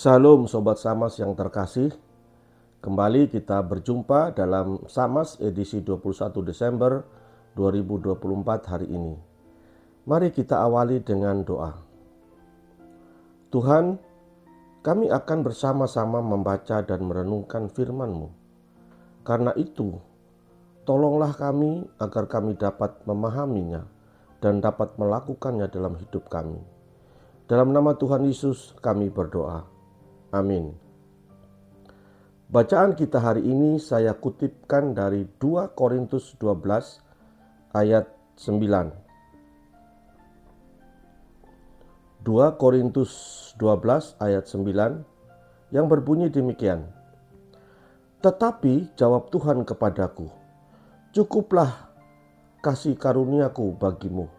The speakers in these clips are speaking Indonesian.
Salam Sobat Samas yang terkasih. Kembali kita berjumpa dalam Samas edisi 21 Desember 2024 hari ini. Mari kita awali dengan doa. Tuhan, kami akan bersama-sama membaca dan merenungkan firman-Mu. Karena itu, tolonglah kami agar kami dapat memahaminya dan dapat melakukannya dalam hidup kami. Dalam nama Tuhan Yesus kami berdoa. Amin. Bacaan kita hari ini saya kutipkan dari 2 Korintus 12 ayat 9. 2 Korintus 12 ayat 9 yang berbunyi demikian. Tetapi jawab Tuhan kepadaku, cukuplah kasih karuniaku bagimu,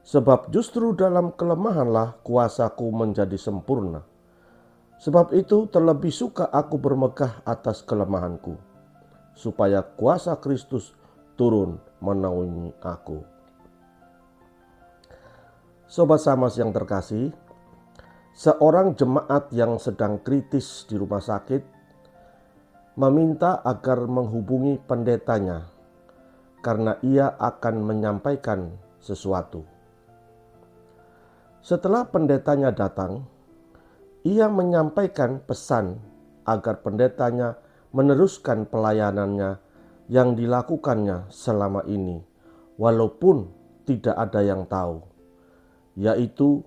sebab justru dalam kelemahanlah kuasaku menjadi sempurna. Sebab itu terlebih suka aku bermegah atas kelemahanku, supaya kuasa Kristus turun menaungi aku. Sobat Samas yang terkasih, seorang jemaat yang sedang kritis di rumah sakit meminta agar menghubungi pendetanya karena ia akan menyampaikan sesuatu. Setelah pendetanya datang, ia menyampaikan pesan agar pendetanya meneruskan pelayanannya yang dilakukannya selama ini, walaupun tidak ada yang tahu, yaitu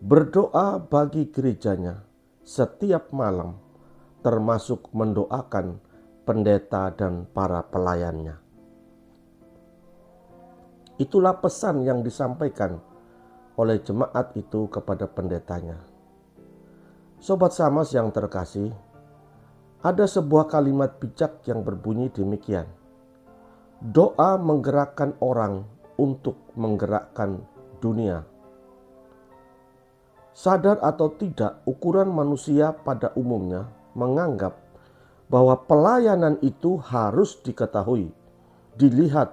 berdoa bagi gerejanya setiap malam, termasuk mendoakan pendeta dan para pelayannya. Itulah pesan yang disampaikan oleh jemaat itu kepada pendetanya. Sobat Samas yang terkasih, ada sebuah kalimat bijak yang berbunyi demikian. Doa menggerakkan orang untuk menggerakkan dunia. Sadar atau tidak, ukuran manusia pada umumnya menganggap bahwa pelayanan itu harus diketahui, dilihat,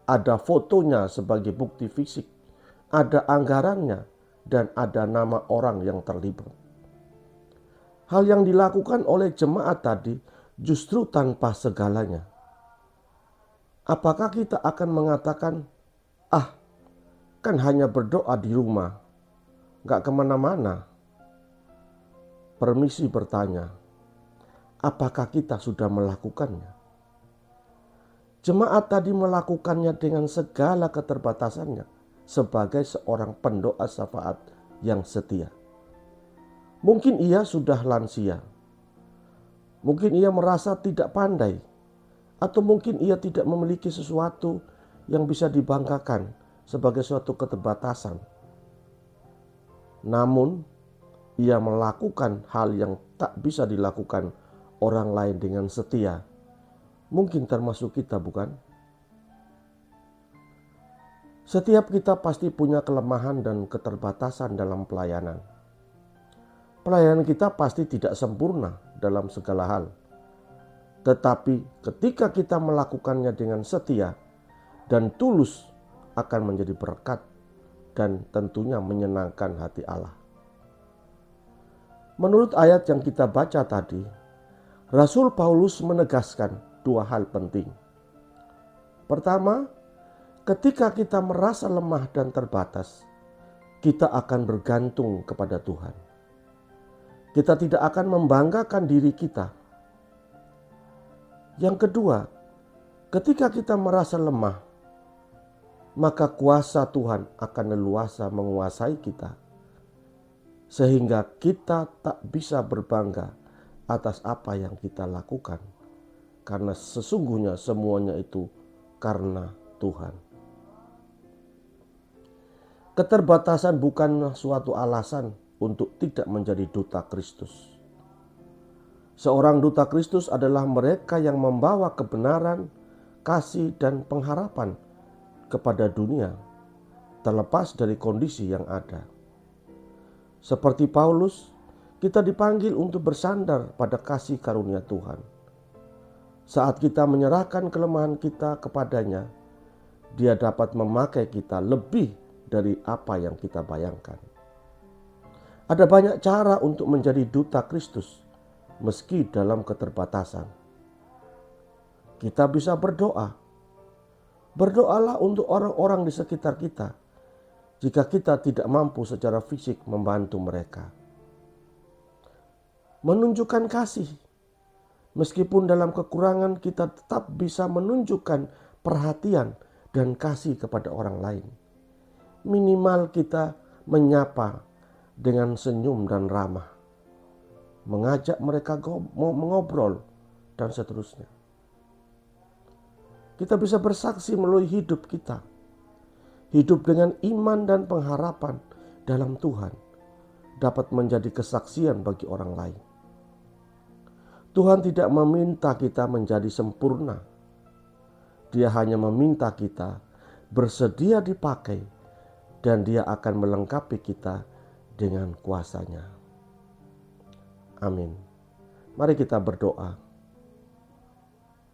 ada fotonya sebagai bukti fisik, ada anggarannya, dan ada nama orang yang terlibat. Hal yang dilakukan oleh jemaat tadi justru tanpa segalanya. Apakah kita akan mengatakan, kan hanya berdoa di rumah, gak kemana-mana? Permisi bertanya, apakah kita sudah melakukannya? Jemaat tadi melakukannya dengan segala keterbatasannya sebagai seorang pendoa syafaat yang setia. Mungkin ia sudah lansia, mungkin ia merasa tidak pandai, atau mungkin ia tidak memiliki sesuatu yang bisa dibanggakan sebagai suatu keterbatasan. Namun, ia melakukan hal yang tak bisa dilakukan orang lain dengan setia. Mungkin termasuk kita, bukan? Setiap kita pasti punya kelemahan dan keterbatasan dalam pelayanan. Pelayanan kita pasti tidak sempurna dalam segala hal. Tetapi ketika kita melakukannya dengan setia dan tulus, akan menjadi berkat dan tentunya menyenangkan hati Allah. Menurut ayat yang kita baca tadi, Rasul Paulus menegaskan dua hal penting. Pertama, ketika kita merasa lemah dan terbatas, kita akan bergantung kepada Tuhan. Kita tidak akan membanggakan diri kita. Yang kedua, ketika kita merasa lemah, maka kuasa Tuhan akan leluasa menguasai kita, sehingga kita tak bisa berbangga atas apa yang kita lakukan, karena sesungguhnya semuanya itu karena Tuhan. Keterbatasan bukanlah suatu alasan untuk tidak menjadi duta Kristus. Seorang duta Kristus adalah mereka yang membawa kebenaran, kasih, dan pengharapan kepada dunia, terlepas dari kondisi yang ada. Seperti Paulus, kita dipanggil untuk bersandar pada kasih karunia Tuhan. Saat kita menyerahkan kelemahan kita kepadanya, Dia dapat memakai kita lebih dari apa yang kita bayangkan. Ada banyak cara untuk menjadi duta Kristus, meski dalam keterbatasan. Kita bisa berdoa. Berdoalah untuk orang-orang di sekitar kita, jika kita tidak mampu secara fisik membantu mereka. Menunjukkan kasih. Meskipun dalam kekurangan, kita tetap bisa menunjukkan perhatian dan kasih kepada orang lain. Minimal kita menyapa dengan senyum dan ramah, mengajak mereka mengobrol, dan seterusnya. Kita bisa bersaksi melalui hidup kita. Hidup dengan iman dan pengharapan dalam Tuhan dapat menjadi kesaksian bagi orang lain. Tuhan tidak meminta kita menjadi sempurna. Dia hanya meminta kita bersedia dipakai, dan Dia akan melengkapi kita dengan kuasa-Nya. Amin. Mari kita berdoa.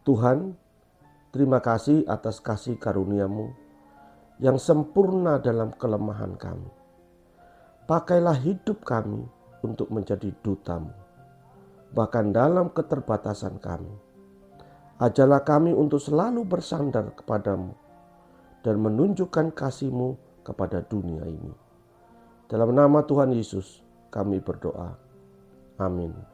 Tuhan, terima kasih atas kasih karunia-Mu yang sempurna dalam kelemahan kami. Pakailah hidup kami untuk menjadi duta-Mu, bahkan dalam keterbatasan kami. Ajarlah kami untuk selalu bersandar kepadamu dan menunjukkan kasih-Mu kepada dunia ini. Dalam nama Tuhan Yesus kami berdoa. Amin.